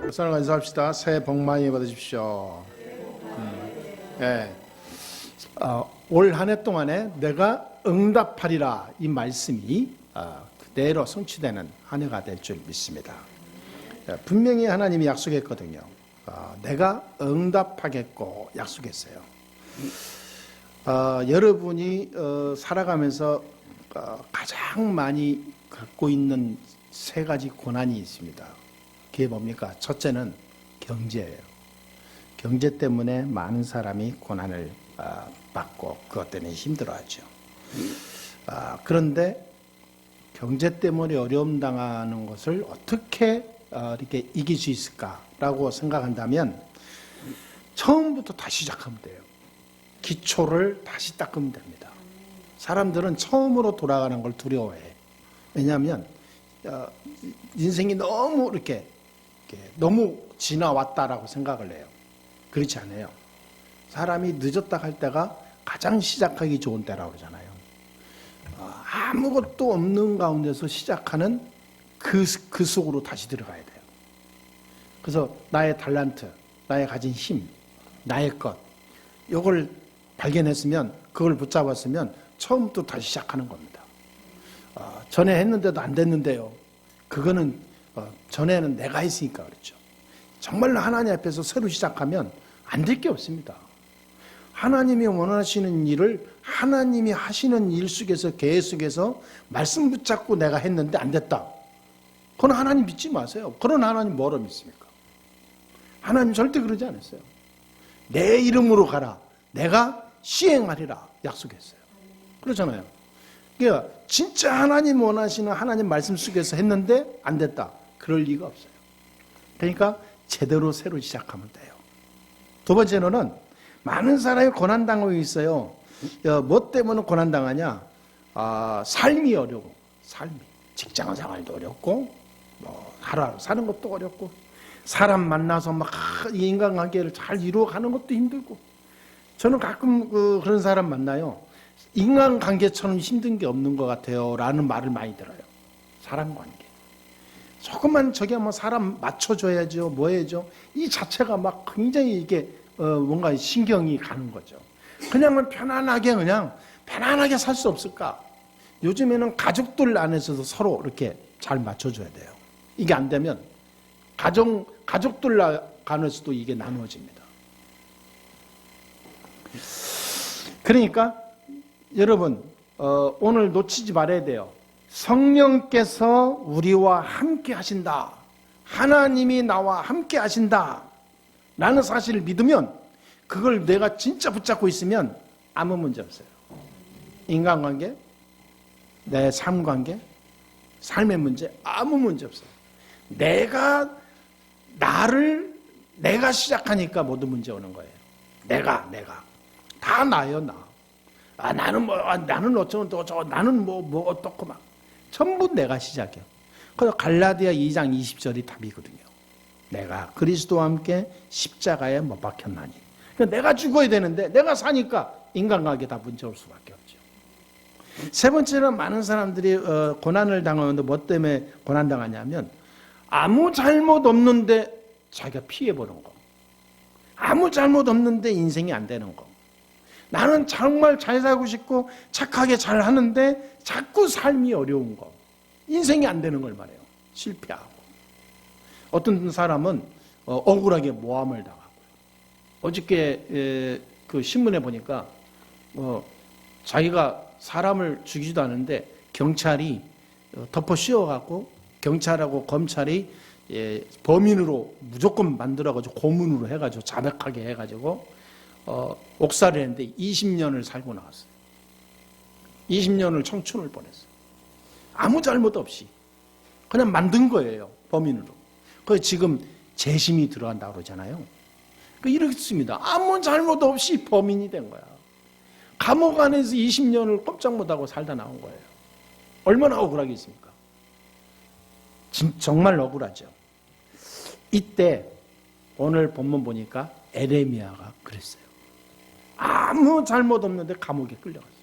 목사님 인사합시다. 새해 복 많이 받으십시오. 네. 올 한 해 동안에 내가 응답하리라 이 말씀이 그대로 성취되는 한 해가 될 줄 믿습니다. 분명히 하나님이 약속했거든요. 내가 응답하겠고 약속했어요. 여러분이 살아가면서 가장 많이 갖고 있는 세 가지 고난이 있습니다. 그게 뭡니까? 첫째는 경제예요. 경제 때문에 많은 사람이 고난을 받고 그것 때문에 힘들어하죠. 그런데 경제 때문에 어려움 당하는 것을 어떻게 이렇게 이길 수 있을까라고 생각한다면 처음부터 다시 시작하면 돼요. 기초를 다시 닦으면 됩니다. 사람들은 처음으로 돌아가는 걸 두려워해. 왜냐하면 인생이 너무 이렇게 너무 지나왔다라고 생각을 해요. 그렇지 않아요. 사람이 늦었다 할 때가 가장 시작하기 좋은 때라고 그러잖아요. 아무것도 없는 가운데서 시작하는 그 속으로 다시 들어가야 돼요. 그래서 나의 달란트, 나의 가진 힘, 나의 것, 이걸 발견했으면, 그걸 붙잡았으면 처음부터 다시 시작하는 겁니다. 전에 했는데도 안 됐는데요. 그거는 전에는 내가 했으니까 그렇죠. 정말로 하나님 앞에서 새로 시작하면 안 될 게 없습니다. 하나님이 원하시는 일을 하나님이 하시는 일 속에서, 계획 속에서 말씀 붙잡고 내가 했는데 안 됐다. 그건 하나님 믿지 마세요. 그런 하나님 뭐로 믿습니까? 하나님 절대 그러지 않았어요. 내 이름으로 가라. 내가 시행하리라 약속했어요. 그렇잖아요. 그러니까 진짜 하나님 원하시는 하나님 말씀 속에서 했는데 안 됐다. 그럴 리가 없어요. 그러니까 제대로 새로 시작하면 돼요. 두 번째로는 많은 사람이 고난당하고 있어요. 뭐 때문에 고난당하냐? 삶이 어려워. 삶이. 직장 생활도 어렵고, 하루하루 사는 것도 어렵고, 사람 만나서 막 인간관계를 잘 이루어가는 것도 힘들고. 저는 가끔 그런 사람 만나요. 인간관계처럼 힘든 게 없는 것 같아요. 라는 말을 많이 들어요. 사람관계. 조금만 저기 한번 사람 맞춰줘야죠. 뭐 해야죠. 이 자체가 막 굉장히 이게 뭔가 신경이 가는 거죠. 그냥 편안하게 살 수 없을까? 요즘에는 가족들 안에서도 서로 이렇게 잘 맞춰줘야 돼요. 이게 안 되면 가족들 간에서도 이게 나누어집니다. 그러니까 여러분 오늘 놓치지 말아야 돼요. 성령께서 우리와 함께 하신다. 하나님이 나와 함께 하신다. 라는 사실을 믿으면 그걸 내가 진짜 붙잡고 있으면 아무 문제 없어요. 인간관계, 내 삶관계, 삶의 문제 아무 문제 없어요. 내가 시작하니까 모든 문제 오는 거예요. 내가 다 나요, 나. 나는 어쩌고 나는 뭐 어떻고 막 전부 내가 시작해요. 그래서 갈라디아 2장 20절이 답이거든요. 내가 그리스도와 함께 십자가에 못 박혔나니. 그러니까 내가 죽어야 되는데 내가 사니까 인간관계 다 문제 올 수밖에 없죠. 세 번째는 많은 사람들이 고난을 당하는데 뭐 때문에 고난당하냐면 아무 잘못 없는데 자기가 피해보는 거. 아무 잘못 없는데 인생이 안 되는 거. 나는 정말 잘 살고 싶고 착하게 잘 하는데 자꾸 삶이 어려운 거. 인생이 안 되는 걸 말해요. 실패하고. 어떤 사람은 억울하게 모함을 당하고. 어저께 그 신문에 보니까 자기가 사람을 죽이지도 않은데 경찰이 덮어 씌워갖고 경찰하고 검찰이 범인으로 무조건 만들어가지고 고문으로 해가지고 자백하게 해가지고 옥살을 했는데 20년을 살고 나왔어요. 20년을 청춘을 보냈어요. 아무 잘못 없이 그냥 만든 거예요. 범인으로. 그래서 지금 재심이 들어간다고 그러잖아요. 이렇습니다. 아무 잘못 없이 범인이 된 거야. 감옥 안에서 20년을 꼼짝 못하고 살다 나온 거예요. 얼마나 억울하겠습니까? 정말 억울하죠. 이때 오늘 본문 보니까 에레미야가 그랬어요. 아무 잘못 없는데 감옥에 끌려갔어요.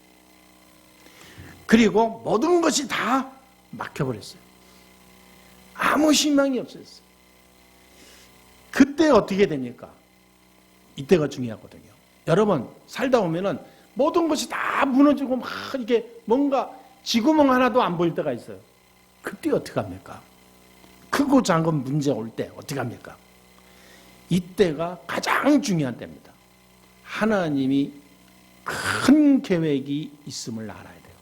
그리고 모든 것이 다 막혀버렸어요. 아무 희망이 없었어요. 그때 어떻게 됩니까? 이때가 중요하거든요. 여러분 살다 보면은 모든 것이 다 무너지고 막 이게 뭔가 지구멍 하나도 안 보일 때가 있어요. 그때 어떻게 합니까? 크고 작은 문제 올 때 어떻게 합니까? 이때가 가장 중요한 때입니다. 하나님이 큰 계획이 있음을 알아야 돼요.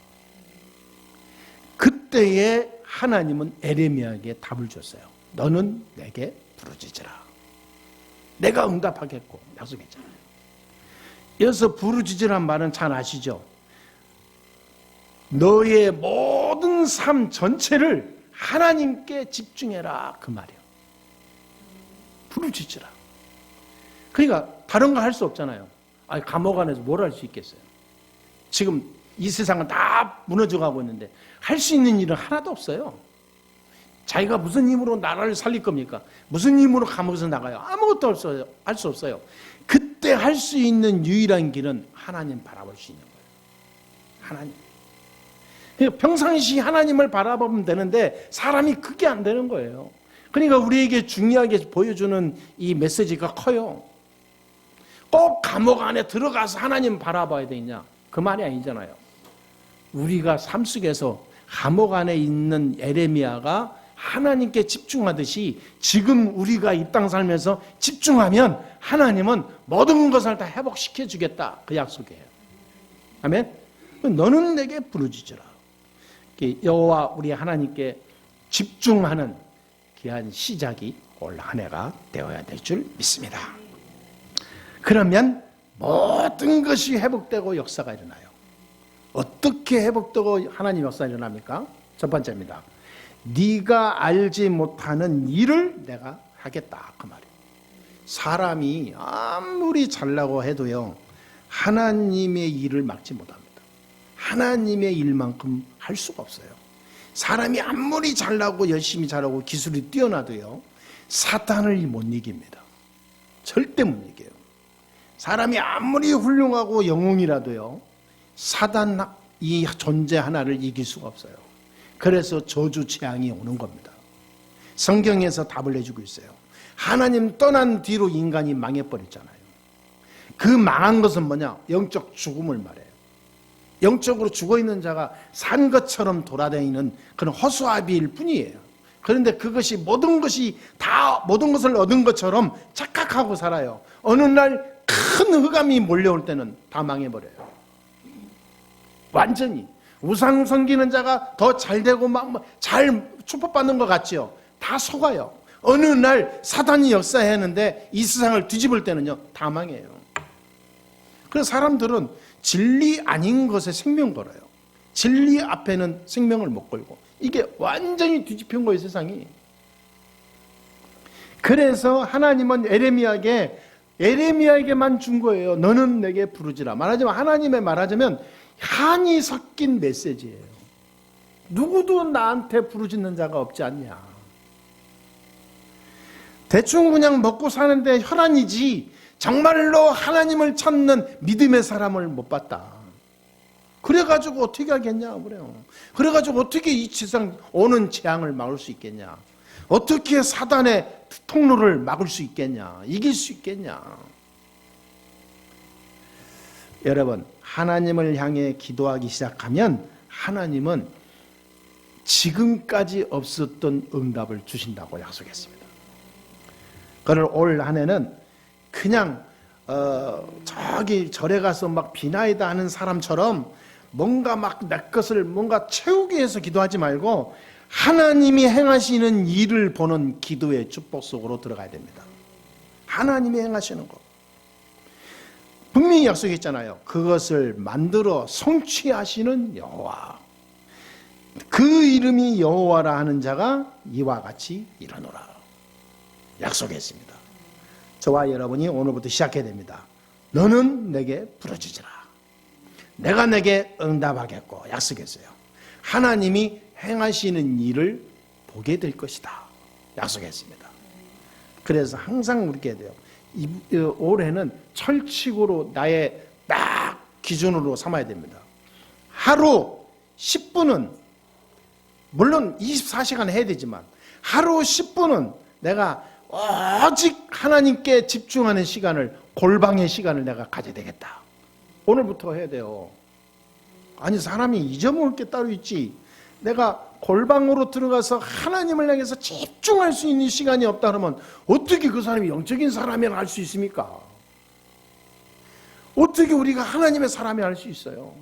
그때에 하나님은 에레미야에게 답을 줬어요. 너는 내게 부르짖으라. 내가 응답하겠고 약속했잖아요. 여기서 부르짖으란 말은 잘 아시죠? 너의 모든 삶 전체를 하나님께 집중해라 그 말이에요. 부르짖으라. 그러니까 다른 거 할 수 없잖아요. 아니, 감옥 안에서 뭘 할 수 있겠어요? 지금 이 세상은 다 무너져가고 있는데 할 수 있는 일은 하나도 없어요. 자기가 무슨 힘으로 나라를 살릴 겁니까? 무슨 힘으로 감옥에서 나가요? 아무것도 할 수 없어요. 그때 할 수 있는 유일한 길은 하나님 바라볼 수 있는 거예요. 하나님. 평상시 하나님을 바라보면 되는데 사람이 그게 안 되는 거예요. 그러니까 우리에게 중요하게 보여주는 이 메시지가 커요. 꼭 감옥 안에 들어가서 하나님 바라봐야 되냐? 그 말이 아니잖아요. 우리가 삶 속에서 감옥 안에 있는 에레미야가 하나님께 집중하듯이 지금 우리가 이 땅 살면서 집중하면 하나님은 모든 것을 다 회복시켜 주겠다. 그 약속이에요. 아멘. 너는 내게 부르짖으라. 여호와 우리 하나님께 집중하는 귀한 시작이 올 한 해가 되어야 될 줄 믿습니다. 그러면 모든 것이 회복되고 역사가 일어나요. 어떻게 회복되고 하나님 역사가 일어납니까? 첫 번째입니다. 네가 알지 못하는 일을 내가 하겠다 그 말이에요. 사람이 아무리 잘나고 해도요 하나님의 일을 막지 못합니다. 하나님의 일만큼 할 수가 없어요. 사람이 아무리 잘나고 열심히 잘하고 기술이 뛰어나도요 사탄을 못 이깁니다. 절대 못 이겨요. 사람이 아무리 훌륭하고 영웅이라도요 사단 이 존재 하나를 이길 수가 없어요. 그래서 저주 재앙이 오는 겁니다. 성경에서 답을 내주고 있어요. 하나님 떠난 뒤로 인간이 망해버렸잖아요. 그 망한 것은 뭐냐? 영적 죽음을 말해요. 영적으로 죽어있는 자가 산 것처럼 돌아다니는 그런 허수아비일 뿐이에요. 그런데 그것이 모든 것을 얻은 것처럼 착각하고 살아요. 어느 날 큰 흑암이 몰려올 때는 다 망해버려요. 완전히. 우상 섬기는 자가 더 잘되고 막 잘 축복받는 것 같지요. 다 속아요. 어느 날 사단이 역사했는데 이 세상을 뒤집을 때는요 다 망해요. 그래서 사람들은 진리 아닌 것에 생명 걸어요. 진리 앞에는 생명을 못 걸고 이게 완전히 뒤집힌 거예요 세상이. 그래서 하나님은 에레미야에게만 준 거예요. 너는 내게 부르지라. 말하자면 하나님의 말하자면 한이 섞인 메시지예요. 누구도 나한테 부르짖는 자가 없지 않냐. 대충 그냥 먹고 사는데 혈안이지 정말로 하나님을 찾는 믿음의 사람을 못 봤다. 그래가지고 어떻게 하겠냐 그래요. 그래가지고 어떻게 이 세상 오는 재앙을 막을 수 있겠냐. 어떻게 사단의 통로를 막을 수 있겠냐. 이길 수 있겠냐. 여러분 하나님을 향해 기도하기 시작하면 하나님은 지금까지 없었던 응답을 주신다고 약속했습니다. 그걸 올 한 해는 그냥 저기 절에 가서 막 비나이다 하는 사람처럼 뭔가 막 내 것을 뭔가 채우기 위해서 기도하지 말고 하나님이 행하시는 일을 보는 기도의 축복 속으로 들어가야 됩니다. 하나님이 행하시는 것. 분명히 약속했잖아요. 그것을 만들어 성취하시는 여호와. 그 이름이 여호와라 하는 자가 이와 같이 일어노라. 약속했습니다. 저와 여러분이 오늘부터 시작해야 됩니다. 너는 내게 부르짖으라. 내가 내게 응답하겠고 약속했어요. 하나님이 행하시는 일을 보게 될 것이다. 약속했습니다. 그래서 항상 그렇게 돼요. 올해는 철칙으로 나의 딱 기준으로 삼아야 됩니다. 하루 10분은 물론 24시간 해야 되지만 하루 10분은 내가 오직 하나님께 집중하는 시간을, 골방의 시간을 내가 가져야 되겠다. 오늘부터 해야 돼요. 아니, 사람이 잊어먹을 게 따로 있지. 내가 골방으로 들어가서 하나님을 향해서 집중할 수 있는 시간이 없다 그러면 어떻게 그 사람이 영적인 사람이라 할 수 있습니까? 어떻게 우리가 하나님의 사람이 할 수 있어요?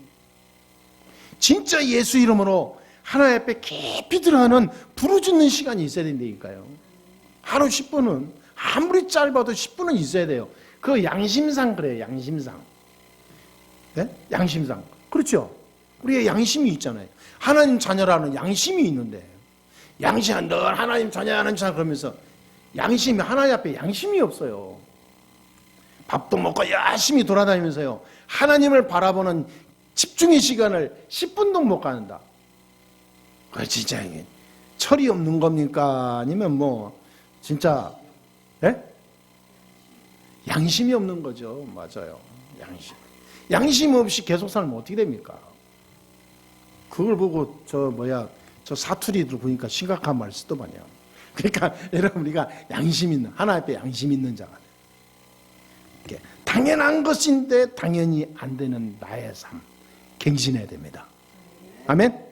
진짜 예수 이름으로 하나님 앞에 깊이 들어가는 부르짖는 시간이 있어야 된다니까요. 하루 10분은, 아무리 짧아도 10분은 있어야 돼요. 그 양심상 그래요. 양심상. 네? 양심상. 그렇죠? 우리의 양심이 있잖아요. 하나님 자녀라는 양심이 있는데, 양심은 늘 하나님 자녀라는 자 그러면서 양심이, 하나님 앞에 양심이 없어요. 밥도 먹고 열심히 돌아다니면서요, 하나님을 바라보는 집중의 시간을 10분도 못 갖는다. 그 진짜 이게 철이 없는 겁니까? 아니면 뭐 진짜 양심이 없는 거죠. 맞아요. 양심 없이 계속 살면 어떻게 됩니까? 그걸 보고 저 사투리들 보니까 심각한 말 쓰더만요. 그러니까 여러분, 우리가 양심 있는, 하나님 앞에 양심 있는 자가 돼요. 당연한 것인데 당연히 안 되는 나의 삶, 갱신해야 됩니다. 아멘?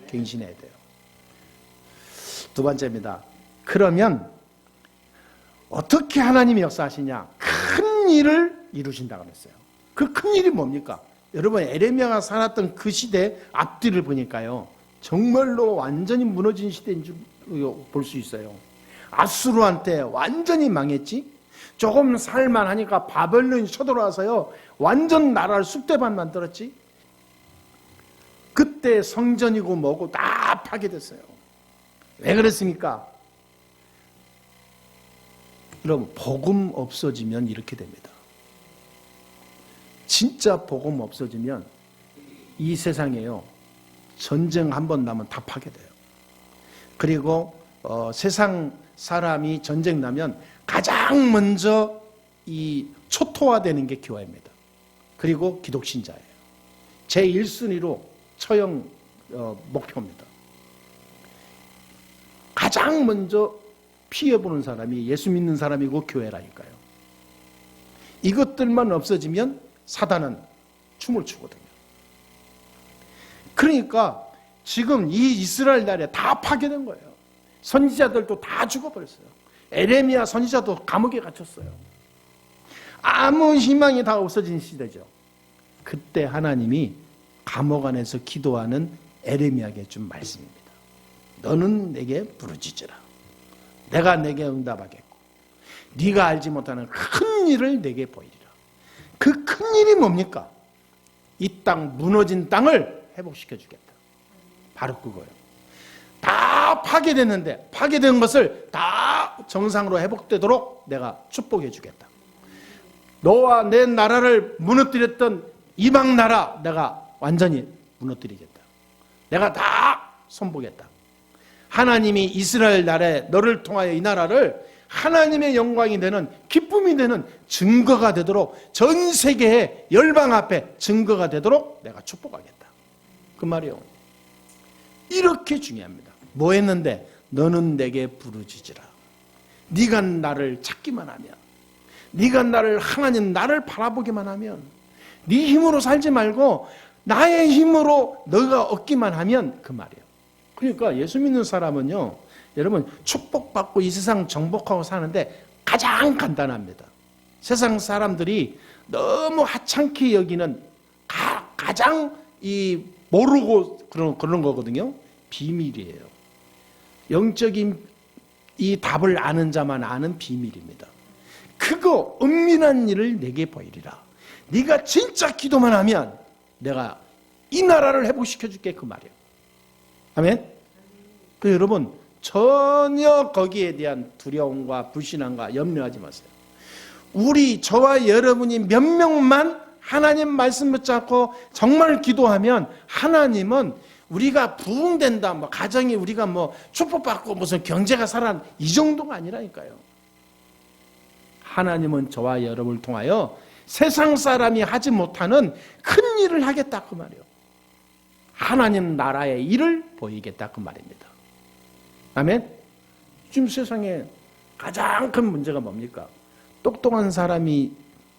갱신해야 돼요. 두 번째입니다. 그러면 어떻게 하나님이 역사하시냐? 큰 일을 이루신다고 했어요. 그 큰 일이 뭡니까? 여러분, 에레미야가 살았던 그 시대 앞뒤를 보니까요, 정말로 완전히 무너진 시대인 줄 볼 수 있어요. 아수르한테 완전히 망했지. 조금 살만하니까 바벨론이 쳐들어와서요, 완전 나라를 쑥대밭 만들었지. 그때 성전이고 뭐고 다 파괴됐어요. 왜 그랬습니까? 여러분, 복음 없어지면 이렇게 됩니다. 진짜 복음 없어지면 이 세상에요, 전쟁 한 번 나면 다 파괴돼요. 그리고 세상 사람이 전쟁 나면 가장 먼저 이 초토화되는 게 교회입니다. 그리고 기독신자예요. 제 1순위로 처형 목표입니다. 가장 먼저 피해보는 사람이 예수 믿는 사람이고 교회라니까요. 이것들만 없어지면 사단은 춤을 추거든요. 그러니까 지금 이 이스라엘 나라에 다 파괴된 거예요. 선지자들도 다 죽어버렸어요. 에레미야 선지자도 감옥에 갇혔어요. 아무 희망이 다 없어진 시대죠. 그때 하나님이 감옥 안에서 기도하는 에레미야에게 준 말씀입니다. 너는 내게 부르짖으라. 내가 내게 응답하겠고 네가 알지 못하는 큰 일을 내게 보이리라. 그 큰 일이 뭡니까? 이 땅, 무너진 땅을 회복시켜 주겠다. 바로 그거예요. 다 파괴됐는데 파괴된 것을 다 정상으로 회복되도록 내가 축복해 주겠다. 너와 내 나라를 무너뜨렸던 이방 나라 내가 완전히 무너뜨리겠다. 내가 다 손보겠다. 하나님이 이스라엘 나라에 너를 통하여 이 나라를 하나님의 영광이 되는, 기쁨이 되는 증거가 되도록, 전 세계의 열방 앞에 증거가 되도록 내가 축복하겠다. 그 말이요. 이렇게 중요합니다. 뭐 했는데? 너는 내게 부르짖으라. 네가 나를 찾기만 하면, 네가 나를, 하나님 나를 바라보기만 하면, 네 힘으로 살지 말고 나의 힘으로 너가 얻기만 하면, 그 말이에요. 그러니까 예수 믿는 사람은요, 여러분, 축복받고 이 세상 정복하고 사는데 가장 간단합니다. 세상 사람들이 너무 하찮게 여기는 가장 모르고 그런 거거든요. 비밀이에요. 영적인 이 답을 아는 자만 아는 비밀입니다. 그거 은밀한 일을 내게 보이리라. 네가 진짜 기도만 하면 내가 이 나라를 회복시켜 줄게, 그 말이에요. 아멘. 그 여러분, 전혀 거기에 대한 두려움과 불신함과 염려하지 마세요. 저와 여러분이 몇 명만 하나님 말씀 붙잡고 정말 기도하면 하나님은 우리가 부흥된다, 가정이 우리가 축복받고 무슨 경제가 살아, 이 정도가 아니라니까요. 하나님은 저와 여러분을 통하여 세상 사람이 하지 못하는 큰 일을 하겠다, 그 말이에요. 하나님 나라의 일을 보이겠다, 그 말입니다. 아멘. 지금 세상에 가장 큰 문제가 뭡니까? 똑똑한 사람이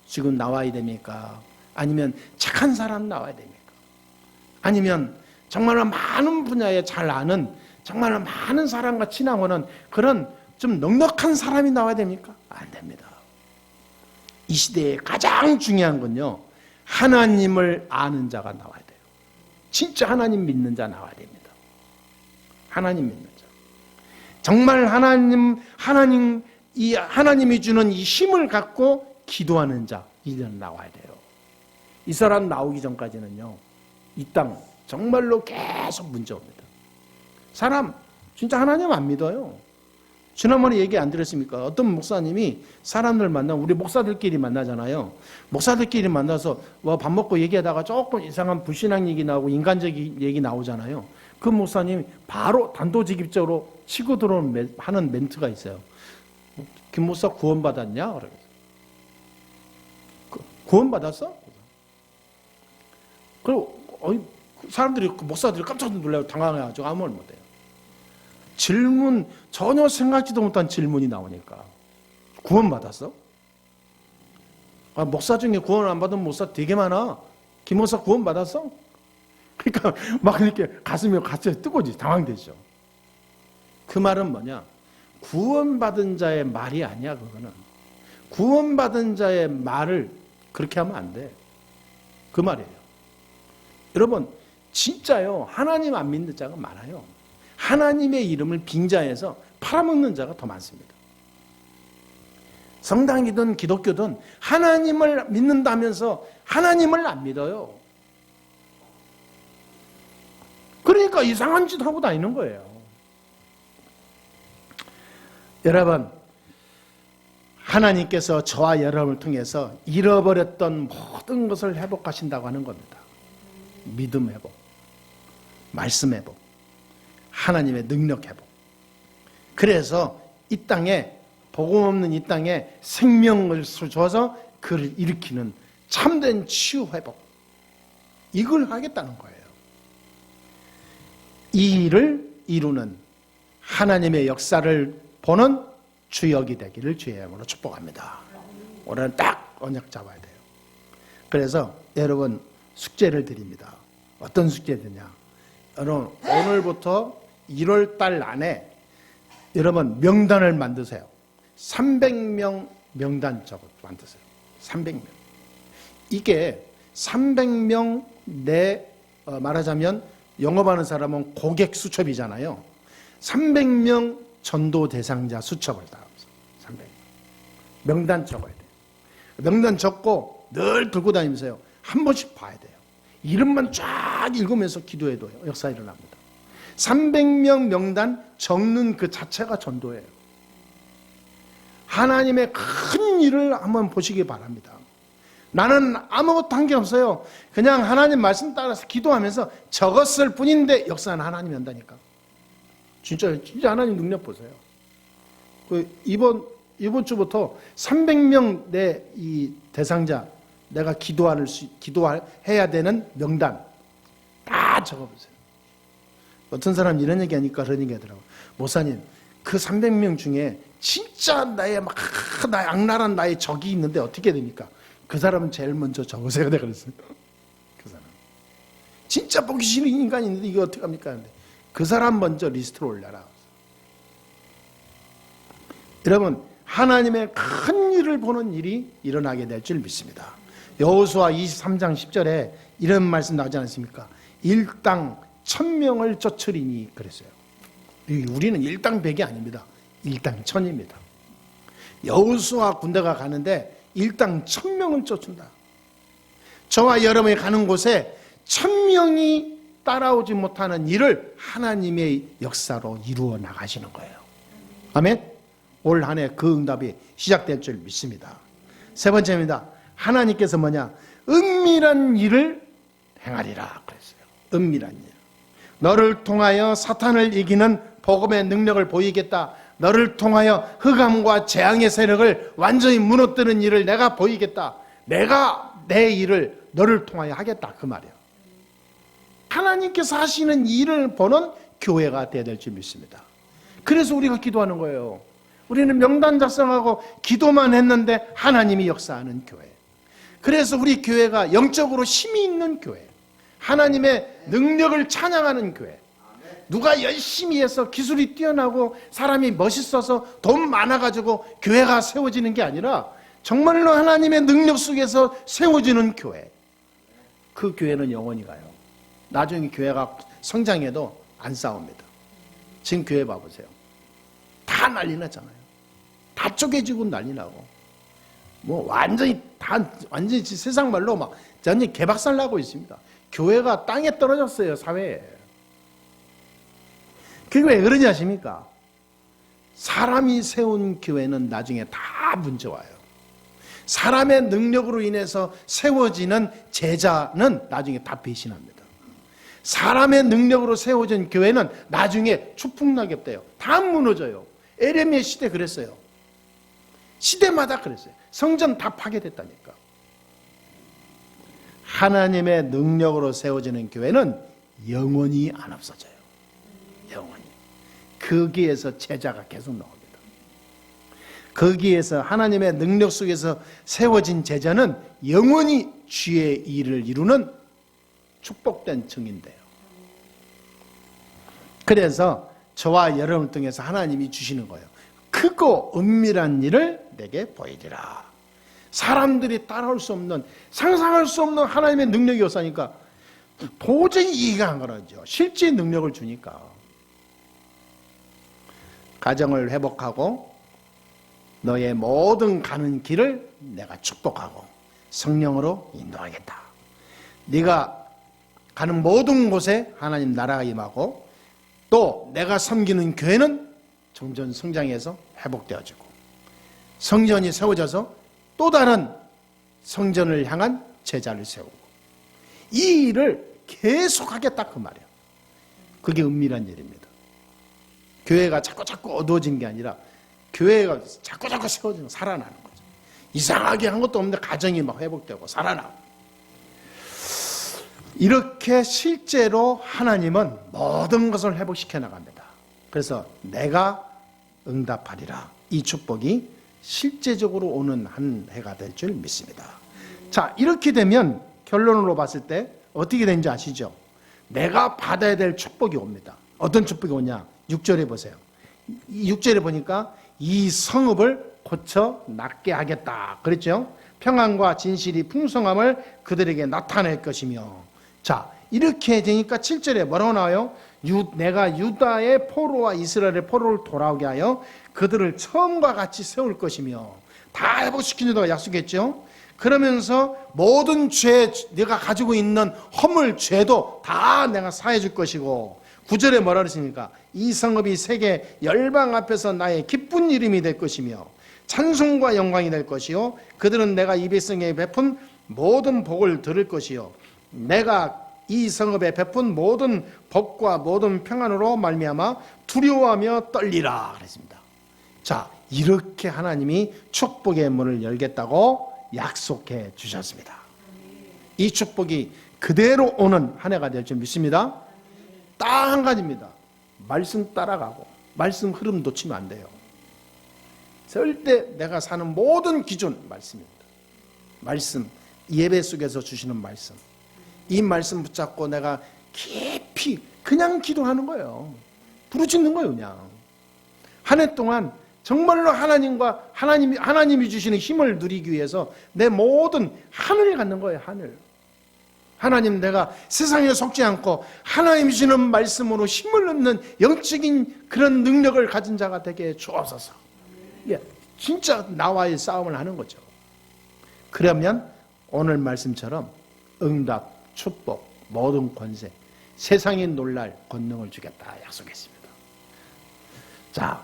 지금 나와야 됩니까? 아니면 착한 사람 나와야 됩니까? 아니면 정말로 많은 분야에 잘 아는, 정말로 많은 사람과 친하고는 그런 좀 넉넉한 사람이 나와야 됩니까? 안 됩니다. 이 시대에 가장 중요한 건요, 하나님을 아는 자가 나와야 돼요. 진짜 하나님 믿는 자 나와야 됩니다. 하나님 믿는 자. 정말 하나님이 주는 이 힘을 갖고 기도하는 자, 이들은 나와야 돼요. 이 사람 나오기 전까지는요, 이 땅 정말로 계속 문제 옵니다. 사람 진짜 하나님 안 믿어요. 지난번에 얘기 안 들었습니까? 어떤 목사님이 사람들 만나면, 우리 목사들끼리 만나잖아요. 목사들끼리 만나서 밥 먹고 얘기하다가 조금 이상한 불신앙 얘기 나오고 인간적인 얘기 나오잖아요. 그 목사님이 바로 단도직입적으로 치고 들어오는 하는 멘트가 있어요. 김 목사 구원받았냐? 그러면서. 구원받았어? 그리고 사람들이, 목사들이 깜짝 놀라고 당황해가지고 아무 말 못해요. 질문, 전혀 생각지도 못한 질문이 나오니까. 구원받았어? 목사 중에 구원 안 받은 목사 되게 많아. 김 목사 구원받았어? 그러니까 막 이렇게 가슴이 갑자기 뜨거워지, 당황되죠. 그 말은 뭐냐? 구원받은 자의 말이 아니야, 그거는. 구원받은 자의 말을 그렇게 하면 안 돼. 그 말이에요. 여러분, 진짜요, 하나님 안 믿는 자가 많아요. 하나님의 이름을 빙자해서 팔아먹는 자가 더 많습니다. 성당이든 기독교든 하나님을 믿는다면서 하나님을 안 믿어요. 그러니까 이상한 짓 하고 다니는 거예요. 여러분, 하나님께서 저와 여러분을 통해서 잃어버렸던 모든 것을 회복하신다고 하는 겁니다. 믿음 회복, 말씀 회복, 하나님의 능력 회복. 그래서 이 땅에, 복음 없는 이 땅에 생명을 줘서 그를 일으키는 참된 치유 회복, 이걸 하겠다는 거예요. 이 일을 이루는 하나님의 역사를 보는 주역이 되기를 주의 이름으로 축복합니다. 오늘은 딱 언약 잡아야 돼요. 그래서 여러분, 숙제를 드립니다. 어떤 숙제드냐? 여러분, 오늘부터 1월 달 안에 여러분 명단을 만드세요. 300명 명단 만드세요. 300명. 이게 300명 말하자면 영업하는 사람은 고객 수첩이잖아요. 300명 전도 대상자 수첩을 따라서 300명. 명단 적어야 돼요. 명단 적고 늘 들고 다니면서요, 한 번씩 봐야 돼요. 이름만 쫙 읽으면서 기도해도 역사 일어납니다. 300명 명단 적는 그 자체가 전도예요. 하나님의 큰 일을 한번 보시기 바랍니다. 나는 아무것도 한 게 없어요. 그냥 하나님 말씀 따라서 기도하면서 적었을 뿐인데 역사는 하나님이 한다니까. 진짜 하나님 능력 보세요. 이번 주부터 300명 내 이 대상자, 내가 기도해야 되는 명단 다 적어보세요. 어떤 사람 이런 얘기 하니까 그런 얘기 하더라고요. 목사님, 그 300명 중에 진짜 나의 악랄한 나의 적이 있는데 어떻게 됩니까? 그 사람은 제일 먼저 적으세요. 내가 그랬어요. 그 사람. 진짜 보기 싫은 인간이 있는데 이거 어떻게 합니까? 그 사람 먼저 리스트로 올려라. 여러분, 하나님의 큰 일을 보는 일이 일어나게 될 줄 믿습니다. 여호수아 23장 10절에 이런 말씀 나오지 않습니까? 일당 1000명을 쫓으리니 그랬어요. 우리는 일당 100이 아닙니다. 일당 1000입니다. 여호수아 군대가 가는데 일당 1000명을 쫓는다. 저와 여러분이 가는 곳에 1000명이 따라오지 못하는 일을 하나님의 역사로 이루어 나가시는 거예요. 아멘? 올 한 해 그 응답이 시작될 줄 믿습니다. 세 번째입니다. 하나님께서 뭐냐? 은밀한 일을 행하리라 그랬어요. 은밀한 일. 너를 통하여 사탄을 이기는 복음의 능력을 보이겠다. 너를 통하여 흑암과 재앙의 세력을 완전히 무너뜨리는 일을 내가 보이겠다. 내가 내 일을 너를 통하여 하겠다. 그 말이에요. 하나님께서 하시는 일을 보는 교회가 되어야 될 줄 믿습니다. 그래서 우리가 기도하는 거예요. 우리는 명단 작성하고 기도만 했는데 하나님이 역사하는 교회. 그래서 우리 교회가 영적으로 힘이 있는 교회, 하나님의 능력을 찬양하는 교회. 누가 열심히 해서 기술이 뛰어나고 사람이 멋있어서 돈 많아가지고 교회가 세워지는 게 아니라 정말로 하나님의 능력 속에서 세워지는 교회. 그 교회는 영원히 가요. 나중에 교회가 성장해도 안 싸웁니다. 지금 교회 봐보세요. 다 난리 났잖아요. 다 쪼개지고 난리 나고. 뭐 완전히 세상 말로 막 완전히 개박살 나고 있습니다. 교회가 땅에 떨어졌어요, 사회에. 그게 왜 그러지 아십니까? 사람이 세운 교회는 나중에 다 문제 와요. 사람의 능력으로 인해서 세워지는 제자는 나중에 다 배신합니다. 사람의 능력으로 세워진 교회는 나중에 추풍낙엽돼요. 다 무너져요. 에레미야 시대 그랬어요. 시대마다 그랬어요. 성전 다 파괴됐다니까. 하나님의 능력으로 세워지는 교회는 영원히 안 없어져요. 영원히. 거기에서 제자가 계속 나옵니다. 거기에서 하나님의 능력 속에서 세워진 제자는 영원히 주의 일을 이루는 축복된 증인돼요. 그래서 저와 여러분을 통해서 하나님이 주시는 거예요. 크고 은밀한 일을 내게 보이리라. 사람들이 따라올 수 없는, 상상할 수 없는 하나님의 능력이 없으니까 도저히 이해가 안 가죠. 실제 능력을 주니까. 가정을 회복하고 너의 모든 가는 길을 내가 축복하고 성령으로 인도하겠다. 네가 가는 모든 곳에 하나님 나라가 임하고 또 내가 섬기는 교회는 점점 성장해서 회복되어지고 성전이 세워져서 또 다른 성전을 향한 제자를 세우고 이 일을 계속하겠다 그 말이에요. 그게 은밀한 일입니다. 교회가 자꾸 어두워진 게 아니라 교회가 자꾸 세워지면 살아나는 거죠. 이상하게 한 것도 없는데 가정이 막 회복되고 살아나고. 이렇게 실제로 하나님은 모든 것을 회복시켜 나갑니다. 그래서 내가 응답하리라. 이 축복이 실제적으로 오는 한 해가 될 줄 믿습니다. 자, 이렇게 되면 결론으로 봤을 때 어떻게 되는지 아시죠? 내가 받아야 될 축복이 옵니다. 어떤 축복이 오냐? 6절에 보세요. 6절에 보니까 이 성읍을 고쳐 낫게 하겠다. 그랬죠? 평안과 진실이 풍성함을 그들에게 나타낼 것이며. 자, 이렇게 되니까 7절에 뭐라고 나와요? 내가 유다의 포로와 이스라엘의 포로를 돌아오게 하여 그들을 처음과 같이 세울 것이며. 다 회복시키는다고 약속했죠? 그러면서 모든 죄, 내가 가지고 있는 허물, 죄도 다 내가 사해 줄 것이고. 9절에 뭐라 그랬습니까? 이 성읍이 세계 열방 앞에서 나의 기쁜 이름이 될 것이며 찬송과 영광이 될 것이요 그들은 내가 이 백성에게 베푼 모든 복을 들을 것이요 내가 이 성읍에 베푼 모든 복과 모든 평안으로 말미암아 두려워하며 떨리라 그랬습니다. 자, 이렇게 하나님이 축복의 문을 열겠다고 약속해 주셨습니다. 이 축복이 그대로 오는 한 해가 될 줄 믿습니다. 딱 한 가지입니다. 말씀 따라가고 말씀 흐름 놓치면 안 돼요. 절대 내가 사는 모든 기준 말씀입니다. 말씀, 예배 속에서 주시는 말씀. 이 말씀 붙잡고 내가 깊이 그냥 기도하는 거예요. 부르짖는 거예요, 그냥. 한 해 동안 정말로 하나님이 주시는 힘을 누리기 위해서 내 모든 하늘을 갖는 거예요, 하늘. 하나님, 내가 세상에 속지 않고 하나님이 주시는 말씀으로 힘을 얻는 영적인 그런 능력을 가진 자가 되게 주옵소서. 예, 진짜 나와의 싸움을 하는 거죠. 그러면 오늘 말씀처럼 응답, 축복, 모든 권세, 세상이 놀랄 권능을 주겠다 약속했습니다. 자,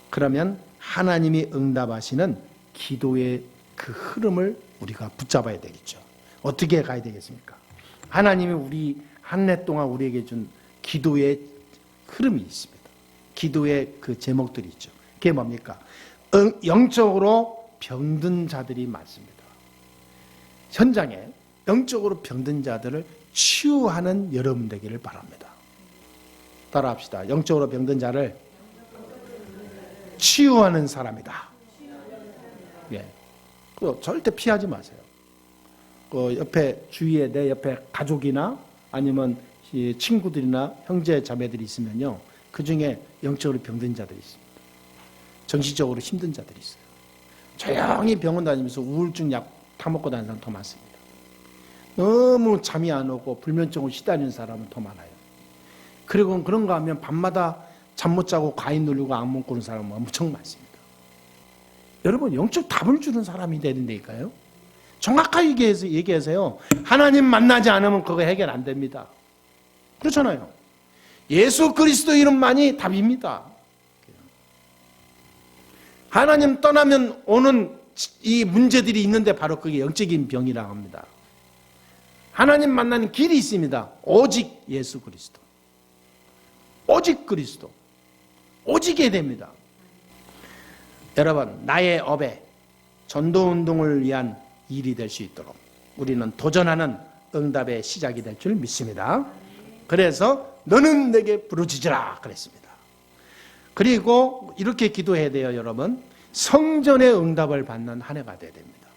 그러면 하나님이 응답하시는 기도의 그 흐름을 우리가 붙잡아야 되겠죠. 어떻게 가야 되겠습니까? 하나님이 우리 한 해 동안 우리에게 준 기도의 흐름이 있습니다. 기도의 그 제목들이 있죠. 그게 뭡니까? 영적으로 병든 자들이 많습니다. 현장에 영적으로 병든 자들을 치유하는 여러분 되기를 바랍니다. 따라합시다. 영적으로 병든 자를 치유하는 사람이다. 예. 그거 절대 피하지 마세요. 그 옆에 주위에 내 옆에 가족이나 아니면 친구들이나 형제 자매들이 있으면요, 그 중에 영적으로 병든 자들이 있습니다. 정신적으로 힘든 자들이 있어요. 조용히 병원 다니면서 우울증 약 타먹고 다니는 사람 더 많습니다. 너무 잠이 안 오고 불면증으로 시달리는 사람은 더 많아요. 그리고 그런가 하면 밤마다 잠 못 자고 과인 누르고 악몽 꾸는 사람은 엄청 많습니다. 여러분, 영적 답을 주는 사람이 되는 데니까요. 정확하게 얘기해서요, 하나님 만나지 않으면 그거 해결 안 됩니다. 그렇잖아요. 예수 그리스도 이름만이 답입니다. 하나님 떠나면 오는 이 문제들이 있는데 바로 그게 영적인 병이라고 합니다. 하나님 만나는 길이 있습니다. 오직 예수 그리스도. 오직 그리스도. 오직에 됩니다. 여러분, 나의 업에 전도운동을 위한 일이 될 수 있도록 우리는 도전하는 응답의 시작이 될 줄 믿습니다. 그래서 너는 내게 부르짖으라 그랬습니다. 그리고 이렇게 기도해야 돼요, 여러분. 성전의 응답을 받는 한 해가 돼야 됩니다.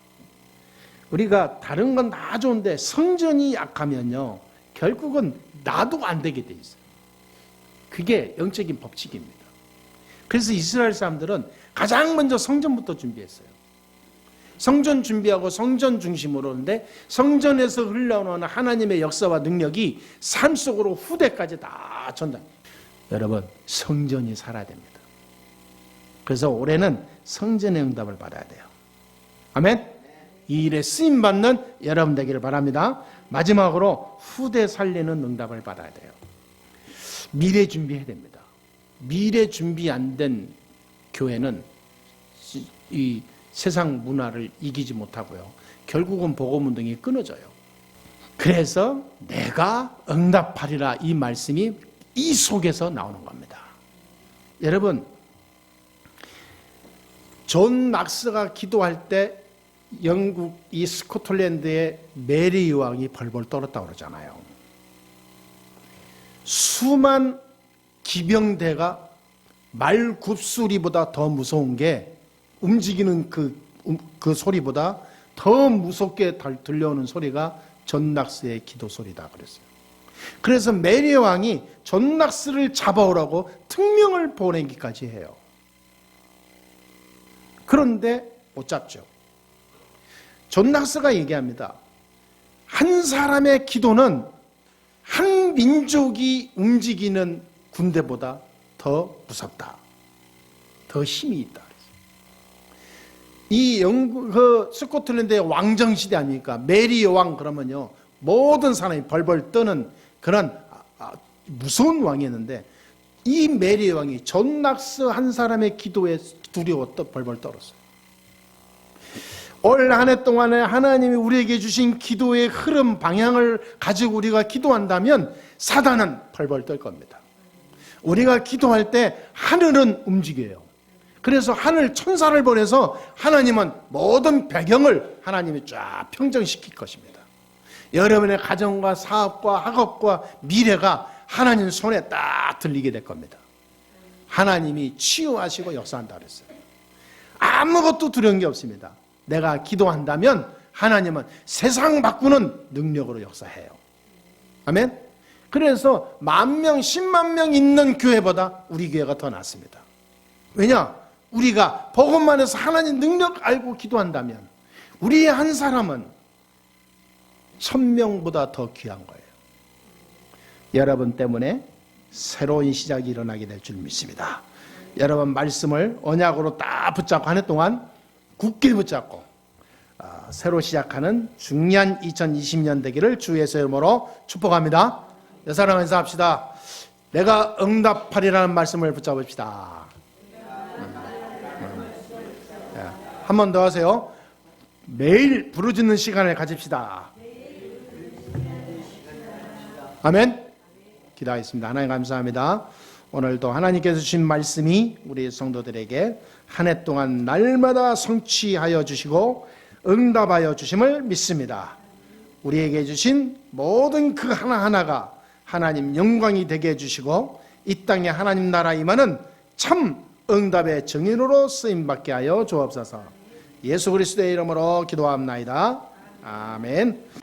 우리가 다른 건 다 좋은데 성전이 약하면요, 결국은 나도 안 되게 돼 있어요. 그게 영적인 법칙입니다. 그래서 이스라엘 사람들은 가장 먼저 성전부터 준비했어요. 성전 준비하고 성전 중심으로 하는데 성전에서 흘러오는 하나님의 역사와 능력이 삶 속으로 후대까지 다 전달. 여러분, 성전이 살아야 됩니다. 그래서 올해는 성전의 응답을 받아야 돼요. 아멘? 이 일에 쓰임받는 여러분 되기를 바랍니다. 마지막으로 후대 살리는 응답을 받아야 돼요. 미래 준비해야 됩니다. 미래 준비 안 된 교회는 이 세상 문화를 이기지 못하고요, 결국은 복음운동이 끊어져요. 그래서 내가 응답하리라, 이 말씀이 이 속에서 나오는 겁니다. 여러분, 존 낙스가 기도할 때 영국 이 스코틀랜드의 메리 여왕이 벌벌 떨었다고 그러잖아요. 수만 기병대가 말 굽소리보다 더 무서운 게 움직이는 그 소리보다 더 무섭게 들려오는 소리가 존 낙스의 기도 소리다 그랬어요. 그래서 메리 왕이 존 낙스를 잡아오라고 특명을 보내기까지 해요. 그런데 못 잡죠. 존 낙스가 얘기합니다. 한 사람의 기도는 한 민족이 움직이는 군대보다 더 무섭다. 더 힘이 있다. 이 스코틀랜드의 왕정시대 아닙니까? 메리 여왕 그러면요, 모든 사람이 벌벌 떠는 그런 무서운 왕이었는데, 이 메리 여왕이 존 낙스 한 사람의 기도에 두려워 벌벌 떨었어요. 올 한 해 동안에 하나님이 우리에게 주신 기도의 흐름, 방향을 가지고 우리가 기도한다면 사단은 벌벌 떨 겁니다. 우리가 기도할 때 하늘은 움직여요. 그래서 하늘 천사를 보내서 하나님은 모든 배경을 하나님이 쫙 평정시킬 것입니다. 여러분의 가정과 사업과 학업과 미래가 하나님 손에 딱 들리게 될 겁니다. 하나님이 치유하시고 역사한다 그랬어요. 아무것도 두려운 게 없습니다. 내가 기도한다면 하나님은 세상 바꾸는 능력으로 역사해요. 아멘? 그래서 10,000명, 10만 명 있는 교회보다 우리 교회가 더 낫습니다. 왜냐? 우리가 복음만 해서 하나님 능력 알고 기도한다면 우리의 한 사람은 1,000명보다 더 귀한 거예요. 여러분 때문에 새로운 시작이 일어나게 될 줄 믿습니다. 여러분 말씀을 언약으로 딱 붙잡고 한 해 동안 굳게 붙잡고 새로 시작하는 중요한 2020년 되기를 주 예수의 이름으로 축복합니다. 여사랑 인사합시다. 내가 응답하리라는 말씀을 붙잡읍시다. 한 번 더 하세요. 매일 부르짖는 시간을 가집시다. 아멘. 기도하겠습니다. 하나님 감사합니다. 오늘도 하나님께서 주신 말씀이 우리 성도들에게 한 해 동안 날마다 성취하여 주시고 응답하여 주심을 믿습니다. 우리에게 주신 모든 그 하나하나가 하나님 영광이 되게 해주시고 이 땅에 하나님 나라 임하는 참 응답의 증인으로 쓰임받게 하여 주옵소서. 예수 그리스도의 이름으로 기도합나이다. 아멘.